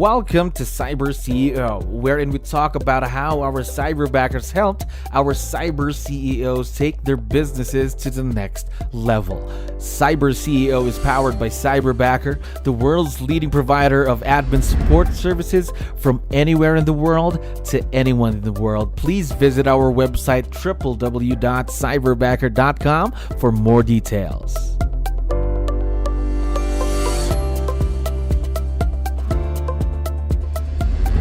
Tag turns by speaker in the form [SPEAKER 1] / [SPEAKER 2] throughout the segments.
[SPEAKER 1] Welcome to CyberCEO, wherein we talk about how our cyberbackers helped our cyber CEOs take their businesses to the next level. CyberCEO is powered by Cyberbacker, the world's leading provider of admin support services from anywhere in the world to anyone in the world. Please visit our website www.cyberbacker.com for more details.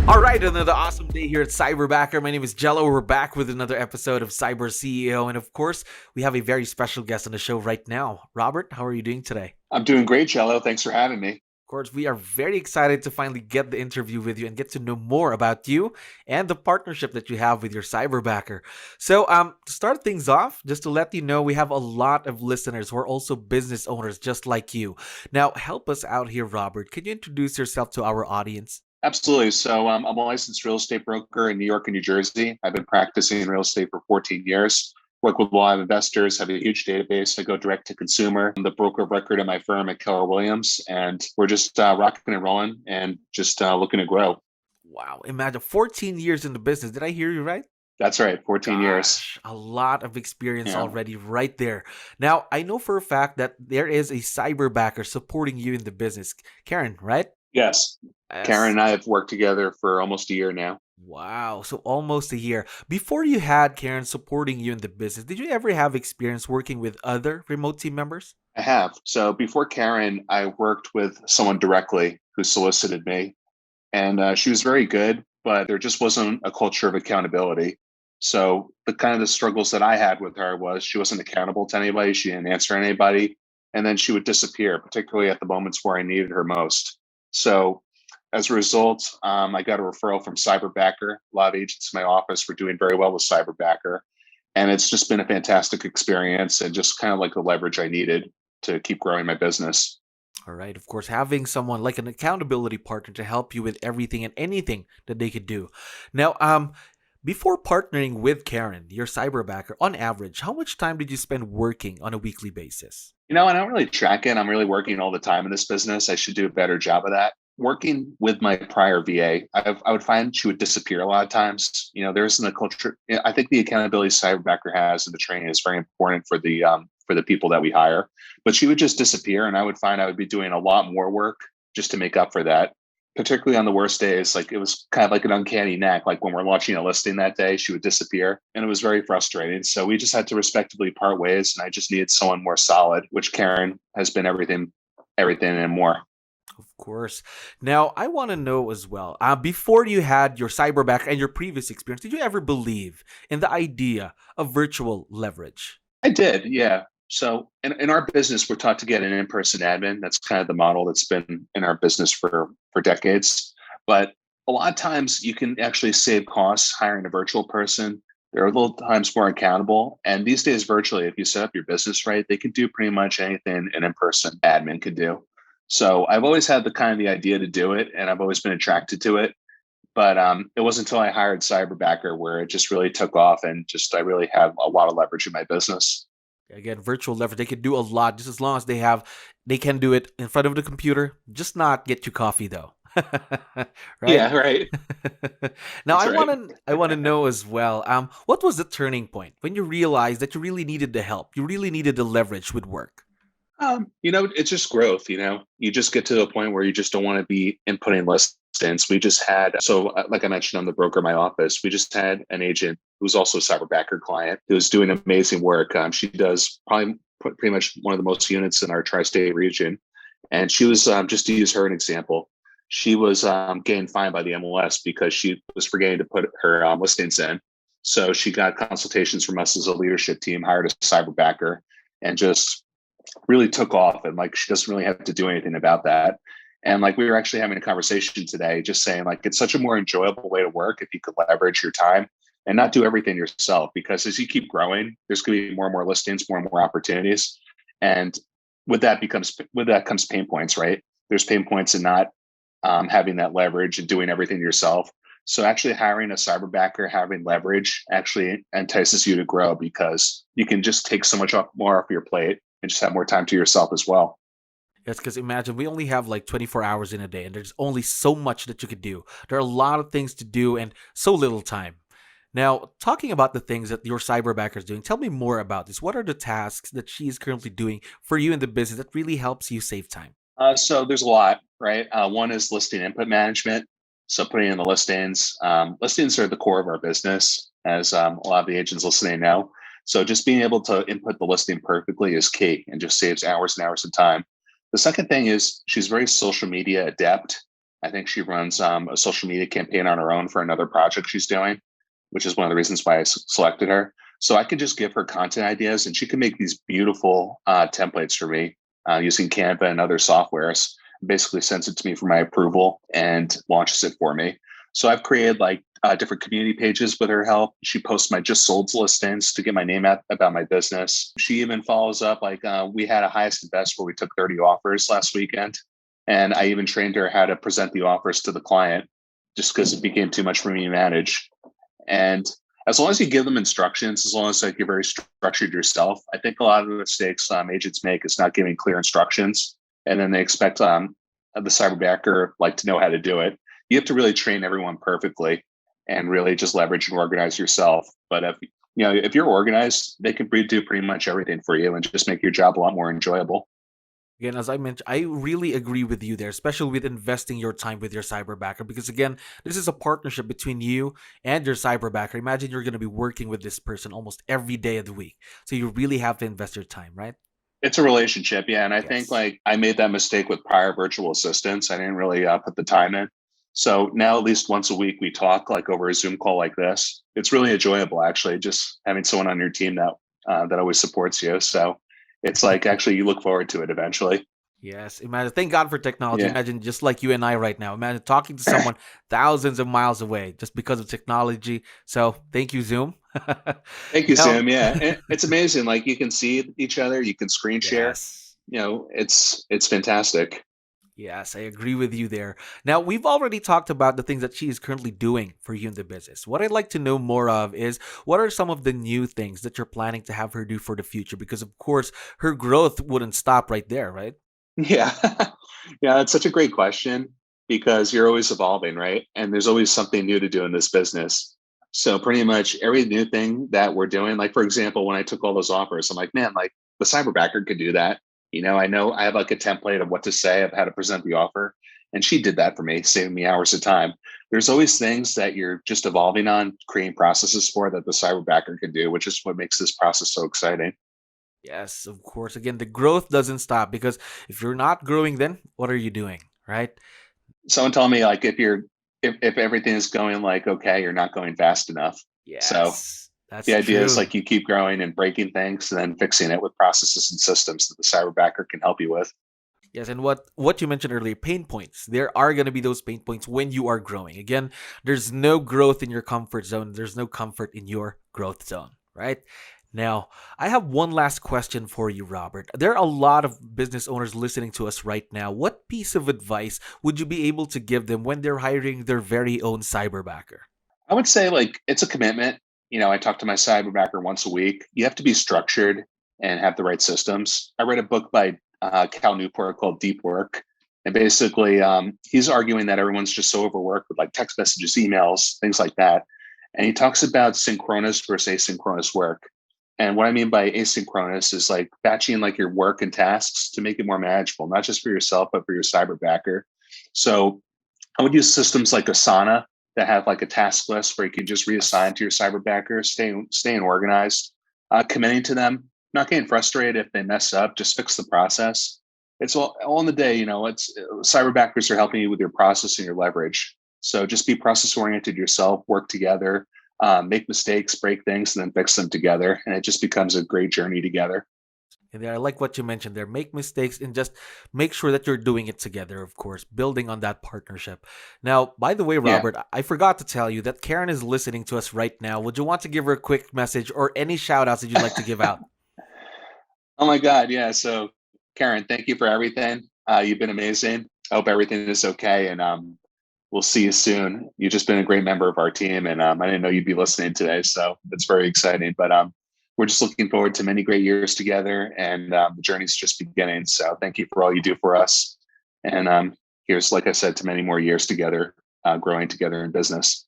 [SPEAKER 1] All right, another awesome day here at Cyberbacker. My name is Jello. We're back with another episode of CyberCEO. And of course, we have a very special guest on the show right now. Robert, how are you doing today?
[SPEAKER 2] I'm doing great, Jello. Thanks for having me.
[SPEAKER 1] Of course, we are very excited to finally get the interview with you and get to know more about you and the partnership that you have with your Cyberbacker. So to start things off, just to let you know, we have a lot of listeners who are also business owners just like you. Now, help us out here, Robert. Can you introduce yourself to our audience?
[SPEAKER 2] Absolutely. So I'm a licensed real estate broker in New York and New Jersey. I've been practicing real estate for 14 years. Work with a lot of investors, have a huge database. I go direct to consumer. I'm the broker of record at my firm at 𝗙𝗲𝗋𝗶𝗹, and we're just rocking and rolling and just looking to grow.
[SPEAKER 1] Wow. Imagine 14 years in the business. Did I hear you right?
[SPEAKER 2] That's right. 14 years.
[SPEAKER 1] A lot of experience already right there. Now, I know for a fact that there is a cyberbacker supporting you in the business. Karen, right?
[SPEAKER 2] Yes. Karen and I have worked together for almost a year now.
[SPEAKER 1] Wow. So almost a year. Before you had Karen supporting you in the business, did you ever have experience working with other remote team members?
[SPEAKER 2] I have. So before Karen, I worked with someone directly who solicited me. And she was very good, but there just wasn't a culture of accountability. So the struggles that I had with her was she wasn't accountable to anybody. She didn't answer anybody. And then she would disappear, particularly at the moments where I needed her most. So as a result, I got a referral from Cyberbacker. A lot of agents in my office were doing very well with Cyberbacker. And it's just been a fantastic experience and just kind of like the leverage I needed to keep growing my business.
[SPEAKER 1] All right. Of course, having someone like an accountability partner to help you with everything and anything that they could do. Now, before partnering with Karen, your cyberbacker, on average, how much time did you spend working on a weekly basis?
[SPEAKER 2] I don't really track it. I'm really working all the time in this business. I should do a better job of that. Working with my prior VA, I would find she would disappear a lot of times. There isn't a culture. I think the accountability Cyberbacker has and the training is very important for the people that we hire. But she would just disappear, and I would find I would be doing a lot more work just to make up for that. Particularly on the worst days, like it was kind of like an uncanny knack. Like when we're launching a listing that day, she would disappear, and it was very frustrating. So we just had to respectively part ways, and I just needed someone more solid, which Karen has been everything and more.
[SPEAKER 1] Of course. Now, I want to know as well, before you had your cyberbacker and your previous experience, did you ever believe in the idea of virtual leverage?
[SPEAKER 2] I did, yeah. So in our business, we're taught to get an in-person admin. That's kind of the model that's been in our business for decades. But a lot of times you can actually save costs hiring a virtual person. They're a little times more accountable. And these days, virtually, if you set up your business right, they can do pretty much anything an in-person admin could do. So I've always had the idea to do it, and I've always been attracted to it. But it wasn't until I hired Cyberbacker where it just really took off, and I really have a lot of leverage in my business.
[SPEAKER 1] Again, virtual leverage, they can do a lot just as long as they can do it in front of the computer, just not get you coffee though.
[SPEAKER 2] Right? Yeah, right.
[SPEAKER 1] Now, I want to know as well, what was the turning point when you realized that you really needed the help, you really needed the leverage with work?
[SPEAKER 2] It's just growth. You just get to a point where you just don't want to be inputting listings. We just had, like I mentioned, I'm the broker in my office. We just had an agent who's also a Cyberbacker client who's doing amazing work. She does probably pretty much one of the most units in our tri-state region. And she was, just to use her an example, she was getting fined by the MLS because she was forgetting to put her listings in. So she got consultations from us as a leadership team, hired a Cyberbacker, and just really took off, and she doesn't really have to do anything about that. And we were actually having a conversation today, just saying it's such a more enjoyable way to work if you could leverage your time and not do everything yourself, because as you keep growing, there's going to be more and more listings, more and more opportunities. And with that comes pain points, right? There's pain points in not having that leverage and doing everything yourself. So actually hiring a cyberbacker, having leverage actually entices you to grow, because you can just take so much more off your plate and just have more time to yourself as well.
[SPEAKER 1] Yes, because imagine we only have like 24 hours in a day, and there's only so much that you could do. There are a lot of things to do and so little time. Now, talking about the things that your cyberbacker is doing, tell me more about this. What are the tasks that she is currently doing for you in the business that really helps you save time?
[SPEAKER 2] So there's a lot, right? One is listing input management. So putting in the listings. Listings are the core of our business, as a lot of the agents listening know. So just being able to input the listing perfectly is key and just saves hours and hours of time. The second thing is she's very social media adept. I think she runs a social media campaign on her own for another project she's doing, which is one of the reasons why I selected her. So I could just give her content ideas and she can make these beautiful templates for me using Canva and other softwares. Basically sends it to me for my approval and launches it for me. So I've created like different community pages with her help. She posts my just sold listings to get my name out about my business. She even follows up like we had a highest and best where we took 30 offers last weekend. And I even trained her how to present the offers to the client just because it became too much for me to manage. And as long as you give them instructions, as long as like you're very structured yourself, I think a lot of the mistakes agents make is not giving clear instructions, and then they expect the cyberbacker like to know how to do it. You have to really train everyone perfectly, and really just leverage and organize yourself. But if you're organized, they can do pretty much everything for you and just make your job a lot more enjoyable.
[SPEAKER 1] Again, as I mentioned, I really agree with you there, especially with investing your time with your cyberbacker, because again, this is a partnership between you and your cyberbacker. Imagine you're going to be working with this person almost every day of the week. So you really have to invest your time, right?
[SPEAKER 2] It's a relationship, yeah. And I think
[SPEAKER 1] Yes.
[SPEAKER 2] like I made that mistake with prior virtual assistants. I didn't really put the time in. So now at least once a week we talk like over a Zoom call like this. It's really enjoyable actually, just having someone on your team that always supports you. So it's like actually you look forward to it eventually.
[SPEAKER 1] Yes, imagine. Thank God for technology.
[SPEAKER 2] Yeah.
[SPEAKER 1] Imagine just like you and I right now. Imagine talking to someone thousands of miles away just because of technology. So thank you, Zoom.
[SPEAKER 2] Thank you,
[SPEAKER 1] Now,
[SPEAKER 2] Sam. Yeah, it's amazing. Like you can see each other, you can screen share.
[SPEAKER 1] yes.
[SPEAKER 2] It's fantastic.
[SPEAKER 1] Yes, I agree with you there. Now, we've already talked about the things that she is currently doing for you in the business. What I'd like to know more of is what are some of the new things that you're planning to have her do for the future? Because, of course, her growth wouldn't stop right there, right?
[SPEAKER 2] Yeah. Yeah, it's such a great question because you're always evolving, right? And there's always something new to do in this business. So pretty much every new thing that we're doing, like for example, when I took all those offers, I'm like, man, like the cyberbacker could do that. I know I have like a template of what to say, of how to present the offer. And she did that for me, saving me hours of time. There's always things that you're just evolving on, creating processes for that the cyberbacker can do, which is what makes this process so exciting.
[SPEAKER 1] Yes, of course. Again, the growth doesn't stop because if you're not growing, then what are you doing, right?
[SPEAKER 2] Someone told me like if everything is going like okay, you're not going fast enough. So
[SPEAKER 1] Yes, that's
[SPEAKER 2] the idea is
[SPEAKER 1] true.
[SPEAKER 2] like you keep growing and breaking things and then fixing it with processes and systems that the cyberbacker can help you with.
[SPEAKER 1] Yes, and what you mentioned earlier, pain points. There are going to be those pain points when you are growing. Again, there's no growth in your comfort zone. There's no comfort in your growth zone, right? Now, I have one last question for you, Robert. There are a lot of business owners listening to us right now. What piece of advice would you be able to give them when they're hiring their very own cyberbacker?
[SPEAKER 2] I would say like it's a commitment. I talk to my cyberbacker once a week. You have to be structured and have the right systems. I read a book by Cal Newport called Deep Work. And basically, he's arguing that everyone's just so overworked with like text messages, emails, things like that. And he talks about synchronous versus asynchronous work. And what I mean by asynchronous is like batching like your work and tasks to make it more manageable, not just for yourself, but for your cyberbacker. So I would use systems like Asana that have like a task list where you can just reassign
[SPEAKER 1] Yes.
[SPEAKER 2] to your cyberbacker, staying organized, committing to them, not getting frustrated if they mess up, just fix the process. It's all in the day, it's cyberbackers are helping you with your process and your leverage. So just be process oriented yourself, work together, make mistakes, break things, and then fix them together. And it just becomes a great journey together.
[SPEAKER 1] And there, I like what you mentioned there. Make mistakes and just make sure that you're doing it together, of course, building on that partnership. Now, by the way,
[SPEAKER 2] Yeah.
[SPEAKER 1] Robert, I forgot to tell you that Karen is listening to us right now. Would you want to give her a quick message or any shout outs that you'd like to give out?
[SPEAKER 2] Oh my God. Yeah. So Karen, thank you for everything. You've been amazing. I hope everything is okay. And we'll see you soon. You've just been a great member of our team. And I didn't know you'd be listening today. So it's very exciting. But we're just looking forward to many great years together, and the journey's just beginning. So thank you for all you do for us. And here's, like I said, to many more years together, growing together in business.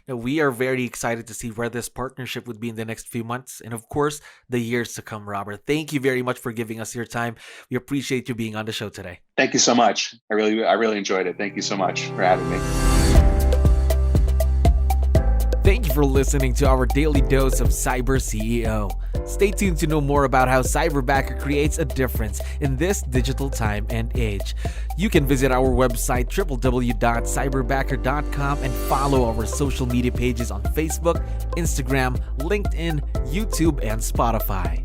[SPEAKER 1] Now, we are very excited to see where this partnership would be in the next few months and, of course, the years to come, Robert. Thank you very much for giving us your time. We appreciate you being on the show today.
[SPEAKER 2] Thank you so much. I really enjoyed it. Thank you so much for having me.
[SPEAKER 1] Thank you for listening to our daily dose of Cyber CEO. Stay tuned to know more about how Cyberbacker creates a difference in this digital time and age. You can visit our website www.cyberbacker.com and follow our social media pages on Facebook, Instagram, LinkedIn, YouTube, and Spotify.